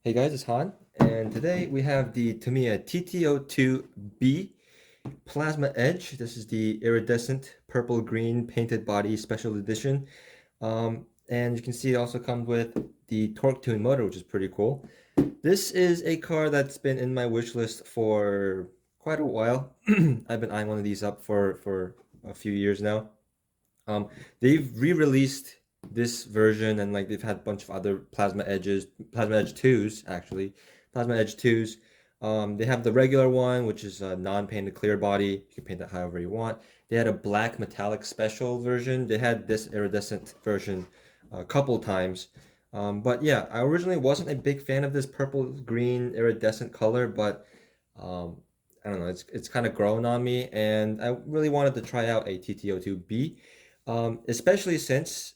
Hey guys, it's Han, and today we have the Tamiya TT02B Plasma Edge. This is the iridescent purple green painted body special edition. And you can see it also comes with the torque tune motor, which is pretty cool. This is a car that's been in my wish list for quite a while. I've been eyeing one of these up for a few years now. Um, they've re-released this version and like they've had a bunch of other Plasma Edge 2s actually, Plasma Edge 2s. They have the regular one, which is a non-painted clear body. You can paint that however you want. They had a black metallic special version. They had this iridescent version a couple times. But yeah, I originally wasn't a big fan of this purple green iridescent color, but um, I don't know, it's kind of grown on me, and I really wanted to try out a TT02B. Especially since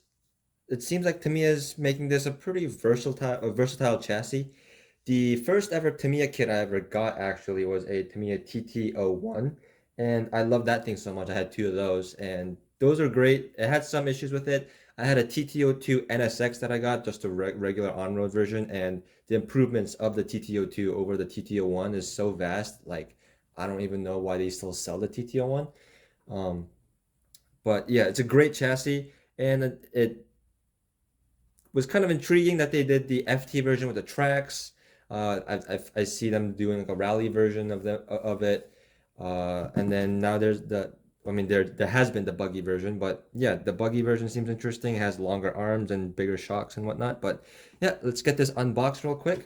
it seems like Tamiya is making this a pretty versatile chassis. The first ever Tamiya kit I ever got actually was a Tamiya TT01, and I love that thing so much. I had two of those, and those are great. It had some issues with it. I had a TT02 NSX that I got, just a regular on-road version, and the improvements of the TT02 over the TT01 is so vast. Like, I don't even know why they still sell the TT01. Um, but yeah, it's a great chassis, and it was kind of intriguing that they did the FT version with the tracks. I see them doing like a rally version of it, and then now there's the. I mean, there has been the buggy version, but yeah, the buggy version seems interesting. It has longer arms and bigger shocks and whatnot. But yeah, let's get this unboxed real quick.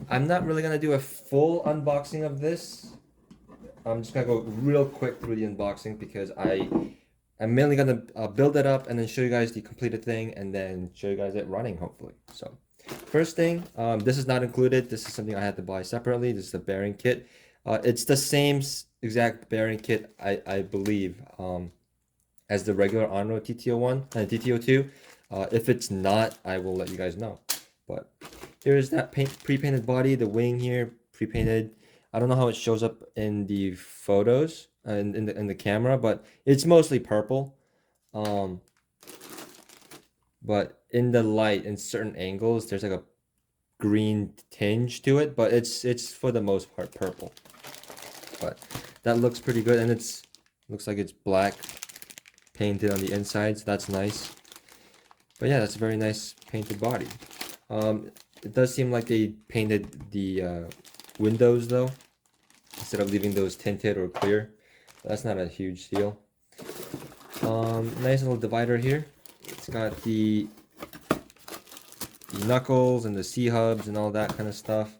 I'm not really gonna do a full unboxing of this. I'm just gonna go real quick through the unboxing because I'm mainly gonna build it up and then show you guys the completed thing and then show you guys it running hopefully. So first thing, this is not included. This is something I had to buy separately. This is the bearing kit. It's the same exact bearing kit I believe as the regular on-road TT01 and TT02. If it's not, I will let you guys know. But here's that pre-painted body, the wing here pre-painted. I don't know how it shows up in the photos and in the camera, but it's mostly purple. Um, but in the light, in certain angles, there's like a green tinge to it, but it's for the most part purple. But that looks pretty good, and it's looks like it's black painted on the inside, so that's nice. But yeah, that's a very nice painted body. It does seem like they painted the windows though, instead of leaving those tinted or clear. That's not a huge deal. Nice little divider here. It's got the knuckles and the C-hubs and all that kind of stuff.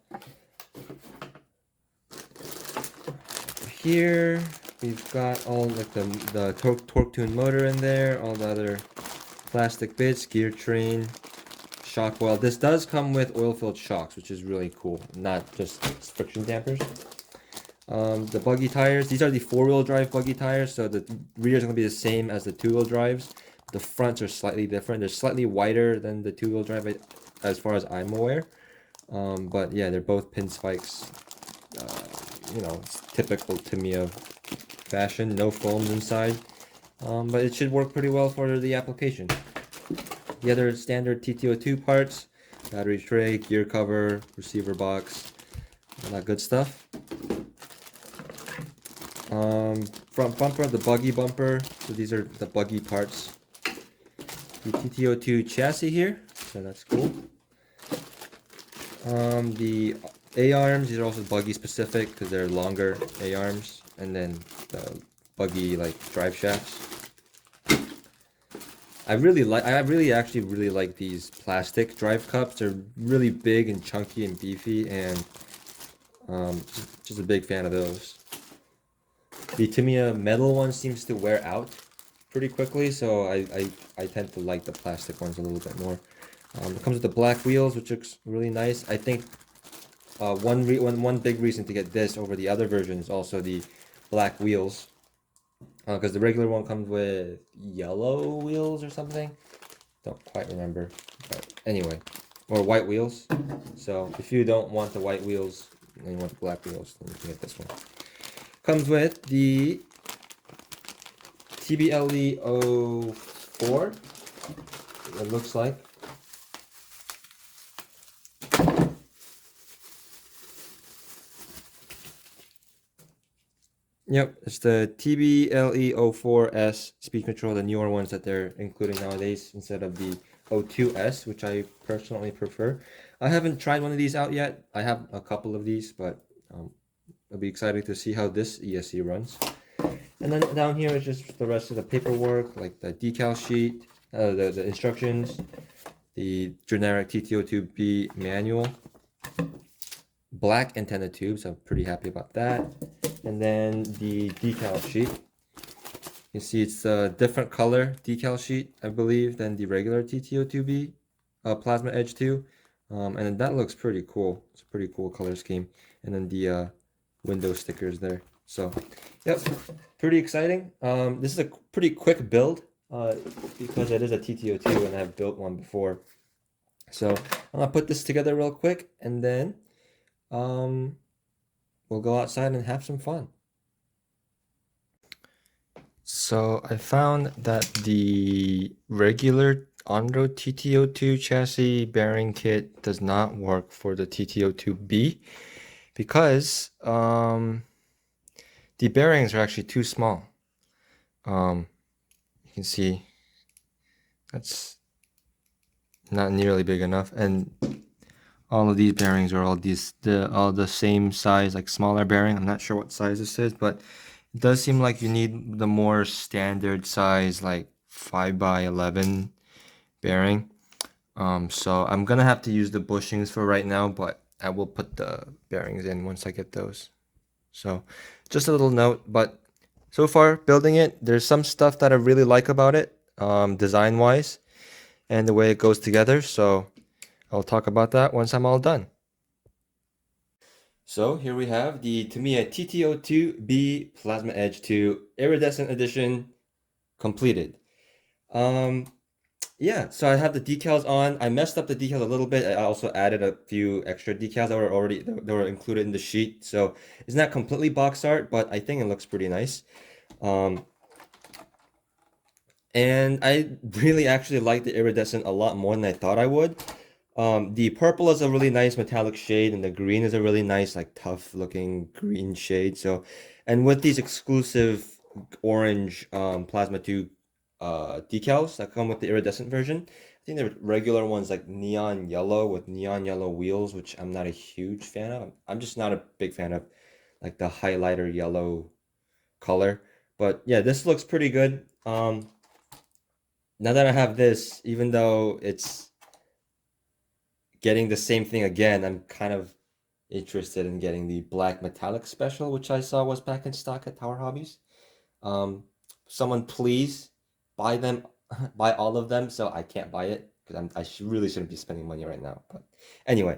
Here we've got all like the torque tune motor in there, all the other plastic bits, gear train, shock oil. This does come with oil-filled shocks, which is really cool, not just friction dampers. The buggy tires, these are the four-wheel drive buggy tires, so the rear is going to be the same as the two-wheel drives. The fronts are slightly different. They're slightly wider than the two-wheel drive as far as I'm aware. But yeah, they're both pin spikes. You know, it's typical Tamiya fashion, no foams inside. But it should work pretty well for the application. The other standard TT02 parts, battery tray, gear cover, receiver box, all that good stuff. Front bumper, the buggy bumper. So these are the buggy parts. The TT02 chassis here, so that's cool. The A-arms, these are also buggy specific because they're longer A-arms, and then the buggy like drive shafts. I actually really like these plastic drive cups. They're really big and chunky and beefy, and just a big fan of those. The Tamiya metal one seems to wear out pretty quickly, so I tend to like the plastic ones a little bit more. It comes with the black wheels, which looks really nice. I think one big reason to get this over the other version is also the black wheels, because the regular one comes with yellow wheels or something. Don't quite remember, but anyway, or white wheels. So if you don't want the white wheels and you want the black wheels, then you can get this one. Comes with the TBLE04. It looks like. Yep, it's the TBLE04S speed control, the newer ones that they're including nowadays instead of the 02S, which I personally prefer. I haven't tried one of these out yet. I have a couple of these, but I'll be excited to see how this ESC runs. And then down here is just the rest of the paperwork, like the decal sheet, the instructions, the generic TT02B manual, black antenna tubes. I'm pretty happy about that. And then the decal sheet. You see it's a different color decal sheet, I believe, than the regular TT02B Plasma Edge 2. And then that looks pretty cool. It's a pretty cool color scheme. And then the window stickers there. So, yep, pretty exciting. This is a pretty quick build because it is a TT02 and I've built one before. So I'm gonna put this together real quick and then we'll go outside and have some fun. So I found that the regular on-road TT02 chassis bearing kit does not work for the TT02B because the bearings are actually too small. You can see that's not nearly big enough, and all of these bearings are all the same size, like smaller bearing. I'm not sure what size this is, but it does seem like you need the more standard size, like 5x11 bearing. So I'm gonna have to use the bushings for right now, but I will put the bearings in once I get those. So just a little note, but so far building it, there's some stuff that I really like about it, design wise, and the way it goes together. So I'll talk about that once I'm all done. So here we have the Tamiya TT02B Plasma Edge 2 Iridescent Edition completed. Yeah, so I have the decals on. I messed up the decals a little bit. I also added a few extra decals that were included in the sheet. So it's not completely box art, but I think it looks pretty nice. And I really actually like the iridescent a lot more than I thought I would. The purple is a really nice metallic shade, and the green is a really nice, like tough looking green shade. So, and with these exclusive orange Plasma 2 decals that come with the iridescent version, I think the regular ones like neon yellow with neon yellow wheels, which I'm not a huge fan of. I'm just not a big fan of like the highlighter yellow color. But yeah, this looks pretty good. Now that I have this, even though it's getting the same thing again, I'm kind of interested in getting the black metallic special, which I saw was back in stock at Tower Hobbies. Someone please buy them, buy all of them, so I can't buy it because really shouldn't be spending money right now. But anyway,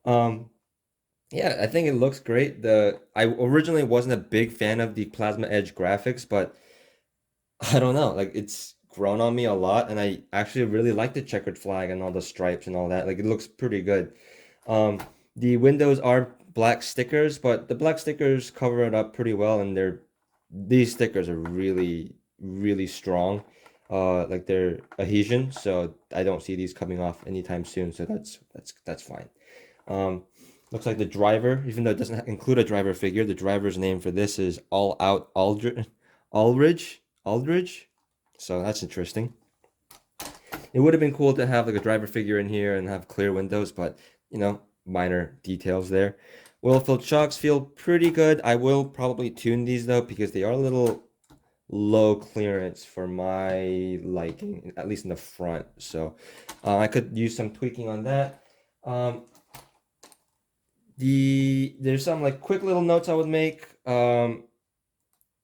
yeah, I think it looks great. I originally wasn't a big fan of the Plasma Edge graphics, but I don't know, like it's grown on me a lot, and I actually really like the checkered flag and all the stripes and all that. Like it looks pretty good. Um, the windows are black stickers, but the black stickers cover it up pretty well, and these stickers are really, really strong. Like they're adhesion, so I don't see these coming off anytime soon. So that's fine. Um, looks like the driver, even though it doesn't include a driver figure, the driver's name for this is All Out Aldridge. So that's interesting. It would have been cool to have like a driver figure in here and have clear windows, but you know, minor details there. Oil filled shocks feel pretty good. I will probably tune these though because they are a little low clearance for my liking, at least in the front. So I could use some tweaking on that. There's some like quick little notes I would make. I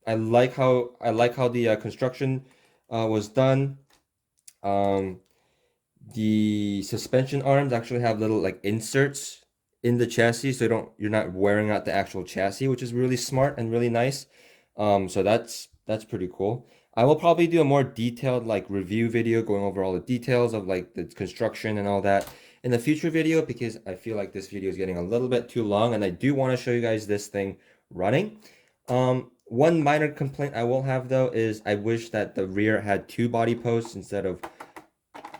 like how the construction was done. Um, the suspension arms actually have little like inserts in the chassis, so you're not wearing out the actual chassis, which is really smart and really nice. So that's pretty cool. I will probably do a more detailed like review video going over all the details of like the construction and all that in the future video because I feel like this video is getting a little bit too long and I do want to show you guys this thing running. One minor complaint I will have though is I wish that the rear had two body posts instead of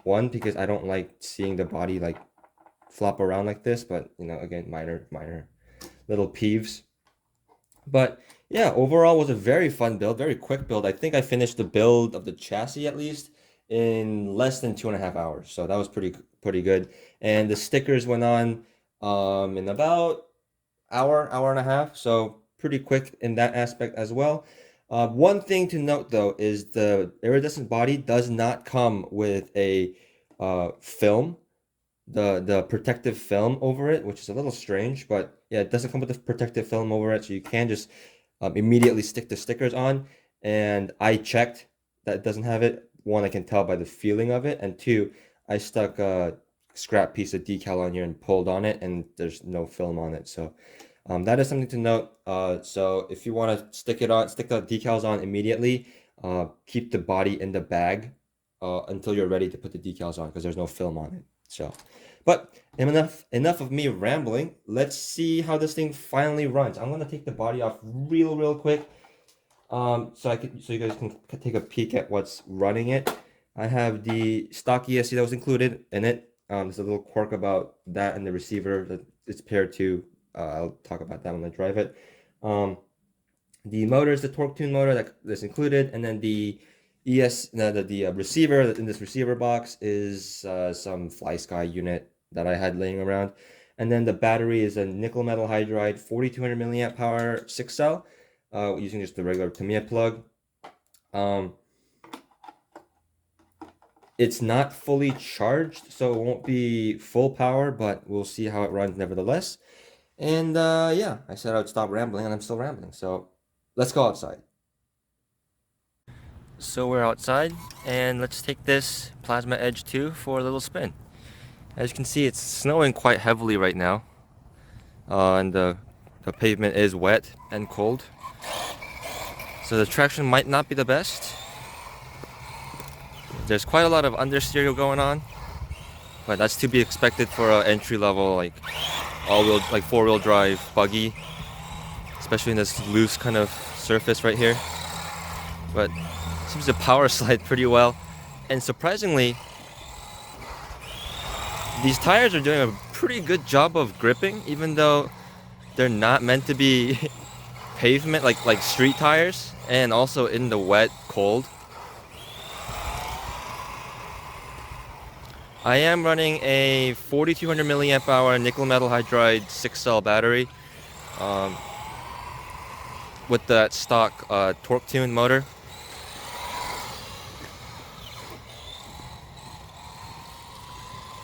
one because I don't like seeing the body like flop around like this, but you know, again, minor little peeves. But yeah, overall was a very fun build, very quick build. I think I finished the build of the chassis at least in less than 2.5 hours. So that was pretty good. And the stickers went on in about hour and a half. So pretty quick in that aspect as well. One thing to note though is the iridescent body does not come with a film, the protective film over it, which is a little strange, but yeah, it doesn't come with the protective film over it, so you can just immediately stick the stickers on. And I checked that it doesn't have it. One, I can tell by the feeling of it, and two, I stuck a scrap piece of decal on here and pulled on it, and there's no film on it. So that is something to note. So if you want to stick it on, stick the decals on immediately. Keep the body in the bag until you're ready to put the decals on because there's no film on it. So, but enough of me rambling. Let's see how this thing finally runs. I'm gonna take the body off real quick, so you guys can take a peek at what's running it. I have the stock ESC that was included in it. There's a little quirk about that and the receiver that it's paired to. I'll talk about that when I drive it. The motor is the torque tune motor that's included, and then the receiver in this receiver box is some FlySky unit that I had laying around, and then the battery is a nickel metal hydride 4200 milliamp power 6 cell, using just the regular Tamiya plug. It's not fully charged, so it won't be full power, but we'll see how it runs nevertheless. And yeah, I said I would stop rambling, and I'm still rambling. So let's go outside. So we're outside, and let's take this Plasma Edge 2 for a little spin. As you can see, it's snowing quite heavily right now, and the pavement is wet and cold, so the traction might not be the best. There's quite a lot of understeer going on, but that's to be expected for an entry-level like four-wheel drive buggy, especially in this loose kind of surface right here. But it seems to power slide pretty well, and surprisingly, these tires are doing a pretty good job of gripping, even though they're not meant to be pavement like street tires, and also in the wet cold. I am running a 4200 milliamp hour nickel metal hydride 6-cell battery with that stock torque tune motor.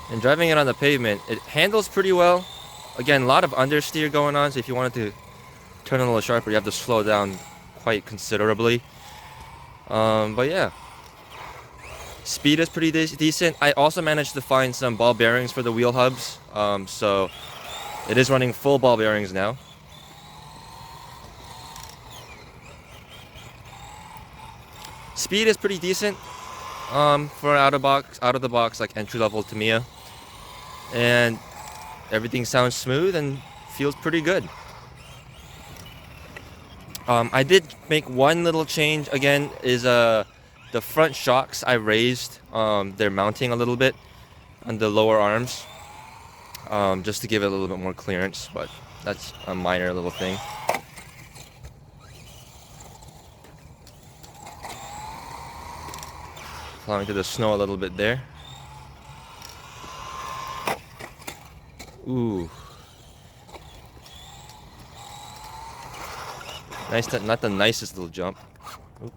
And driving it on the pavement, it handles pretty well. Again, a lot of understeer going on, so if you wanted to turn a little sharper, you have to slow down quite considerably. But yeah, speed is pretty decent. I also managed to find some ball bearings for the wheel hubs, so it is running full ball bearings now. Speed is pretty decent for out of the box like entry-level Tamiya, and everything sounds smooth and feels pretty good. I did make one little change. Again, is the front shocks I raised. They're mounting a little bit on the lower arms, just to give it a little bit more clearance, but that's a minor little thing. Plowing through the snow a little bit there. Ooh. Nice, not the nicest little jump. Oop.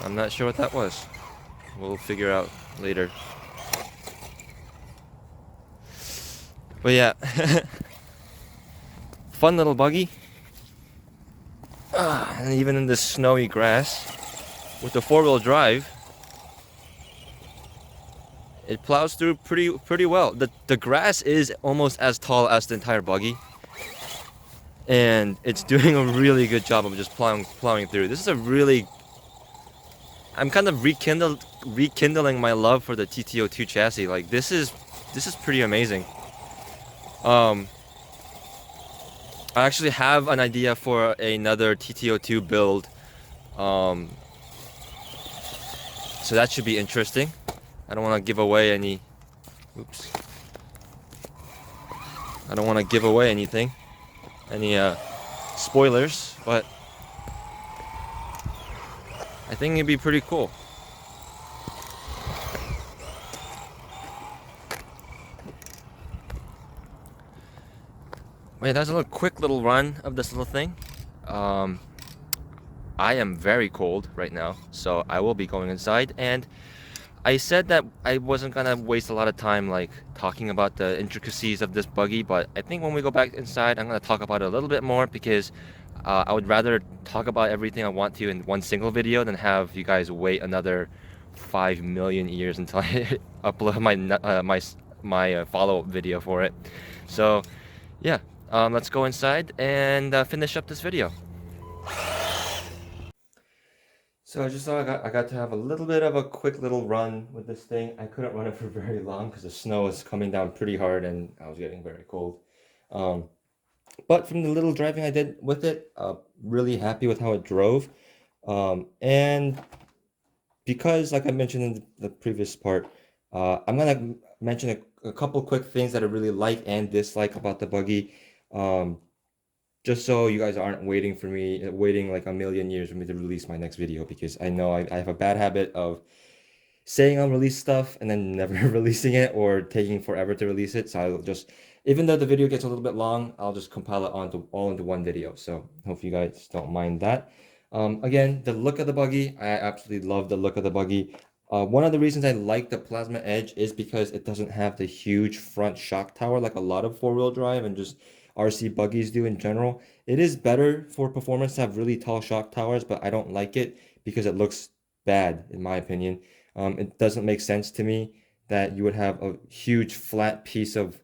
I'm not sure what that was. We'll figure out later. But yeah, fun little buggy. And even in this snowy grass, with the four-wheel drive, it plows through pretty well. The grass is almost as tall as the entire buggy, and it's doing a really good job of just plowing through. This is a really, I'm kind of rekindling my love for the TT02 chassis. Like this is pretty amazing. I actually have an idea for another TT02 build, so that should be interesting. I don't want to give away any. Oops. I don't want to give away anything, any spoilers, but I think it'd be pretty cool. Wait, that's a little quick little run of this little thing. Um, I am very cold right now, so I will be going inside. And I said that I wasn't gonna waste a lot of time like talking about the intricacies of this buggy, but I think when we go back inside, I'm gonna talk about it a little bit more because I would rather talk about everything I want to in one single video than have you guys wait another 5 million years until I upload my follow-up video for it. So yeah, let's go inside and finish up this video. So I just thought I got to have a little bit of a quick little run with this thing. I couldn't run it for very long because the snow is coming down pretty hard and I was getting very cold. Um, but from the little driving I did with it, really happy with how it drove. And because, like I mentioned in the previous part, I'm gonna mention a couple quick things that I really like and dislike about the buggy. Um, just so you guys aren't waiting for me, waiting like a million years for me to release my next video, because I know I have a bad habit of saying I'll release stuff and then never releasing it or taking forever to release it. So I'll just, even though the video gets a little bit long, I'll just compile it all into one video. So hope you guys don't mind that. Again, the look of the buggy, I absolutely love the look of the buggy. One of the reasons I like the Plasma Edge is because it doesn't have the huge front shock tower like a lot of four-wheel drive and just RC buggies do in general. It is better for performance to have really tall shock towers, but I don't like it because it looks bad in my opinion. It doesn't make sense to me that you would have a huge flat piece of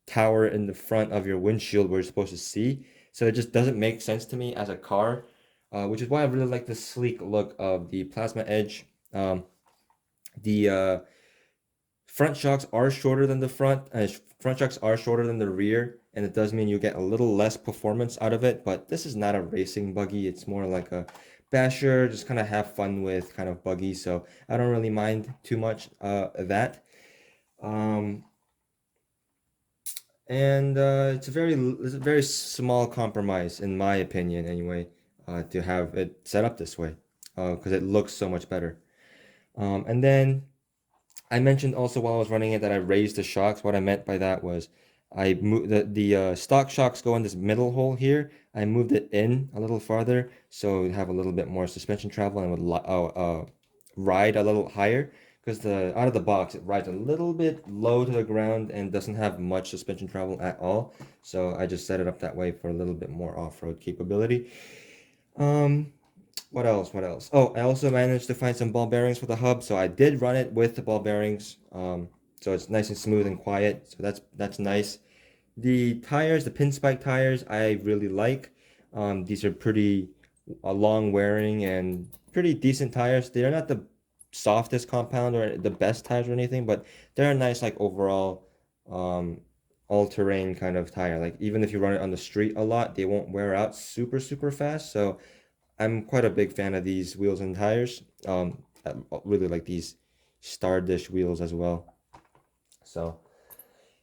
tower in the front of your windshield where you're supposed to see. So it just doesn't make sense to me as a car, which is why I really like the sleek look of the Plasma Edge. The front shocks are shorter than the front shocks are shorter than the rear, and it does mean you get a little less performance out of it, but this is not a racing buggy. It's more like a basher, just kind of have fun with kind of buggy, so I don't really mind too much that. Um, and it's a very small compromise, in my opinion, anyway, to have it set up this way, because it looks so much better. And then I mentioned also while I was running it that I raised the shocks. What I meant by that was I moved the stock shocks go in this middle hole here. I moved it in a little farther so you have a little bit more suspension travel and would ride a little higher, because the out of the box it rides a little bit low to the ground and doesn't have much suspension travel at all. So I just set it up that way for a little bit more off-road capability. Um, what else? What else? Oh, I also managed to find some ball bearings for the hub, so I did run it with the ball bearings. So it's nice and smooth and quiet. So that's nice. The tires, the pinspike tires, I really like. These are pretty long wearing and pretty decent tires. They are not the softest compound or the best tires or anything, but they're a nice like overall um, all-terrain kind of tire. Like even if you run it on the street a lot, they won't wear out super fast. So I'm quite a big fan of these wheels and tires. I really like these Star Dish wheels as well. So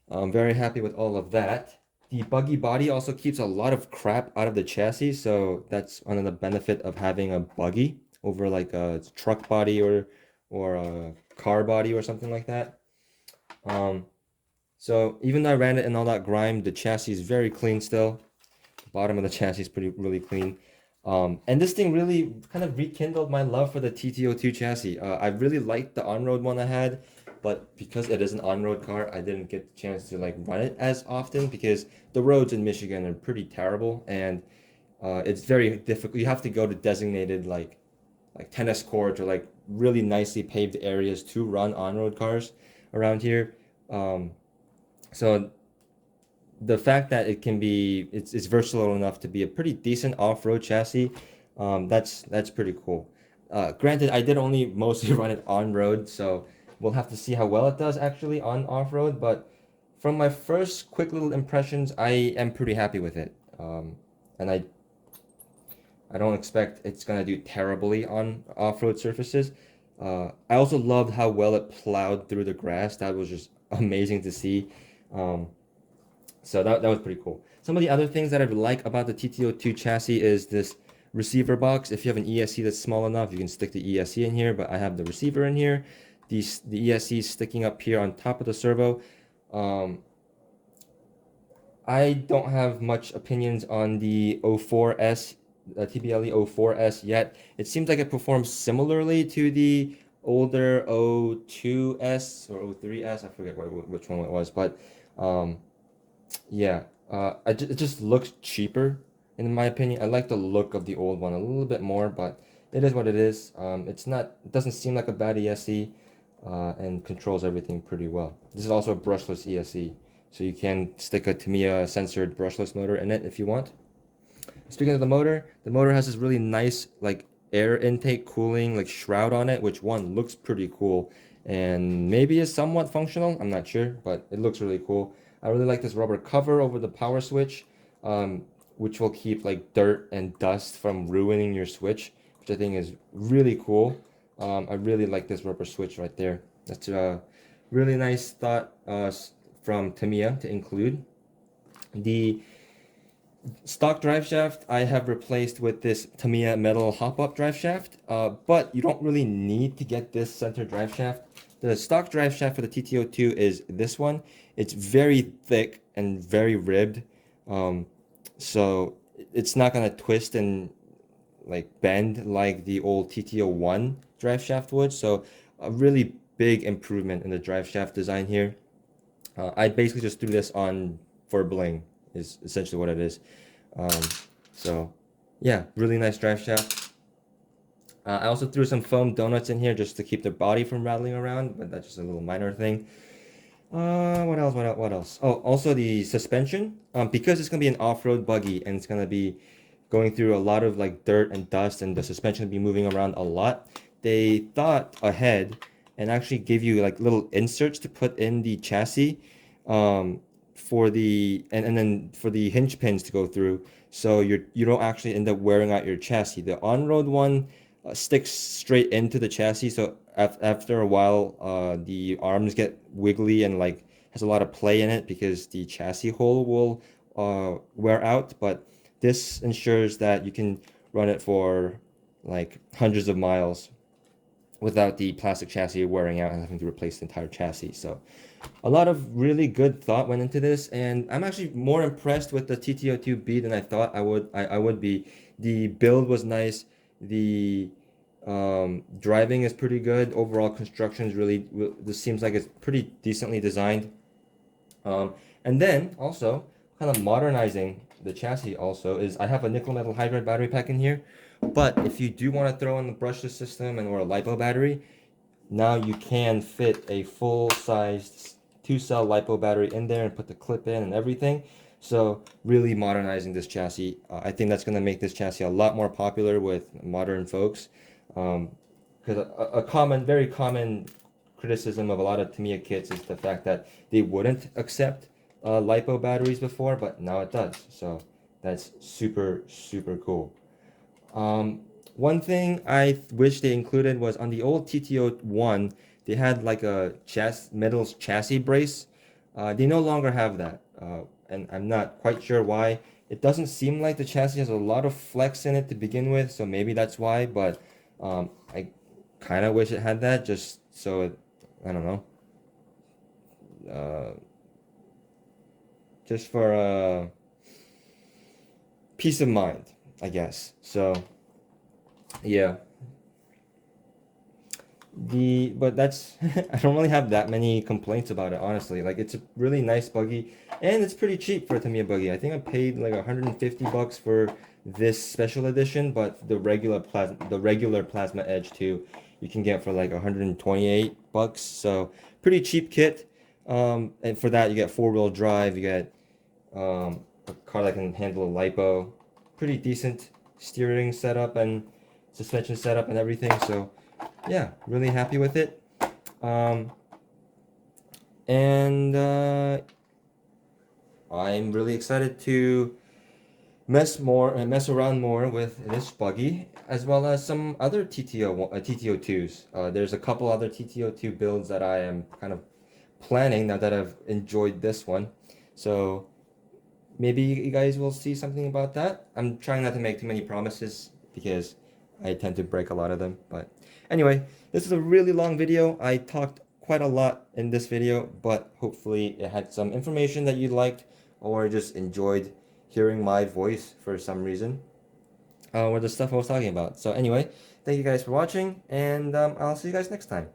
I'm very happy with all of that. The buggy body also keeps a lot of crap out of the chassis, so that's one of the benefit of having a buggy over like a truck body or a car body or something like that. Um, so even though I ran it in all that grime, the chassis is very clean still. The bottom of the chassis is really clean. And this thing really kind of rekindled my love for the TT02 chassis. I really liked the on-road one I had, but because it is an on-road car, I didn't get the chance to like run it as often because the roads in Michigan are pretty terrible and it's very difficult. You have to go to designated like tennis courts or like really nicely paved areas to run on-road cars around here. Um, so the fact that it's versatile enough to be a pretty decent off-road chassis, that's pretty cool. Granted, I did only mostly run it on road, so we'll have to see how well it does actually on off-road. But from my first quick little impressions, I am pretty happy with it. And I don't expect it's gonna do terribly on off-road surfaces. I also loved how well it plowed through the grass. That was just amazing to see. Um, So that was pretty cool. Some of the other things that I like about the TT02 chassis is this receiver box. If you have an ESC that's small enough, you can stick the ESC in here, but I have the receiver in here. The ESC is sticking up here on top of the servo. Um, I don't have much opinions on the 04S, TBLE 04S yet. It seems like it performs similarly to the older 02S or 03S. I forget which one it was, but um, yeah, it just looks cheaper in my opinion. I like the look of the old one a little bit more, but it is what it is. It doesn't seem like a bad ESC, and controls everything pretty well. This is also a brushless ESC, so you can stick a Tamiya censored brushless motor in it if you want. Speaking of the motor has this really nice like air intake cooling like shroud on it, which one looks pretty cool and maybe is somewhat functional. I'm not sure, but it looks really cool. I really like this rubber cover over the power switch, um, which will keep like dirt and dust from ruining your switch, which I think is really cool. I really like this rubber switch right there. That's a really nice thought from Tamiya to include. The stock drive shaft I have replaced with this Tamiya metal hop-up drive shaft, but you don't really need to get this center drive shaft. The stock drive shaft for the TT02 is this one. It's very thick and very ribbed, um, so it's not gonna twist and like bend like the old TT01 drive shaft would. So a really big improvement in the drive shaft design here. I basically just threw this on for bling, is essentially what it is. Um, so yeah, really nice drive shaft. I also threw some foam donuts in here just to keep the body from rattling around, but that's just a little minor thing. What else? What else? What else? Oh, also the suspension. Because it's gonna be an off-road buggy and it's gonna be going through a lot of like dirt and dust, and the suspension will be moving around a lot. They thought ahead and actually gave you like little inserts to put in the chassis, for the and then for the hinge pins to go through, so you don't actually end up wearing out your chassis. The on-road one sticks straight into the chassis, so after a while, the arms get wiggly and like has a lot of play in it because the chassis hole will wear out. But this ensures that you can run it for like hundreds of miles without the plastic chassis wearing out and having to replace the entire chassis. So a lot of really good thought went into this, and I'm actually more impressed with the TT02B than I thought I would be. The build was nice. The driving is pretty good. Overall construction is this seems like it's pretty decently designed. And then also kind of modernizing the chassis also is I have a nickel metal hydride battery pack in here. But if you do want to throw in the brushless system and or a LiPo battery, now you can fit a full-sized 2-cell LiPo battery in there and put the clip in and everything. So really modernizing this chassis. I think that's going to make this chassis a lot more popular with modern folks. Because very common criticism of a lot of Tamiya kits is the fact that they wouldn't accept LiPo batteries before, but now it does. So that's super, super cool. Um, One thing I wish they included was on the old TT01, they had like a metal chassis brace. They no longer have that, and I'm not quite sure why. It doesn't seem like the chassis has a lot of flex in it to begin with, so maybe that's why, but I kind of wish it had that just so I don't know, uh, just for peace of mind, I guess. So yeah. But that's I don't really have that many complaints about it, honestly. Like it's a really nice buggy and it's pretty cheap for a Tamiya buggy. I think I paid like 150 bucks for this special edition, but the regular Plasma Edge 2 you can get for like 128 bucks. So pretty cheap kit. And for that you get four-wheel drive, you get a car that can handle a lipo, pretty decent steering setup and suspension setup and everything. So yeah, really happy with it. Um, and I'm really excited to mess around more with this buggy, as well as some other TT02s. There's a couple other TT02 builds that I am kind of planning now that I've enjoyed this one. So maybe you guys will see something about that. I'm trying not to make too many promises because I tend to break a lot of them. But anyway, this is a really long video. I talked quite a lot in this video, but hopefully it had some information that you liked or just enjoyed hearing my voice for some reason, or the stuff I was talking about. So anyway, thank you guys for watching, and I'll see you guys next time.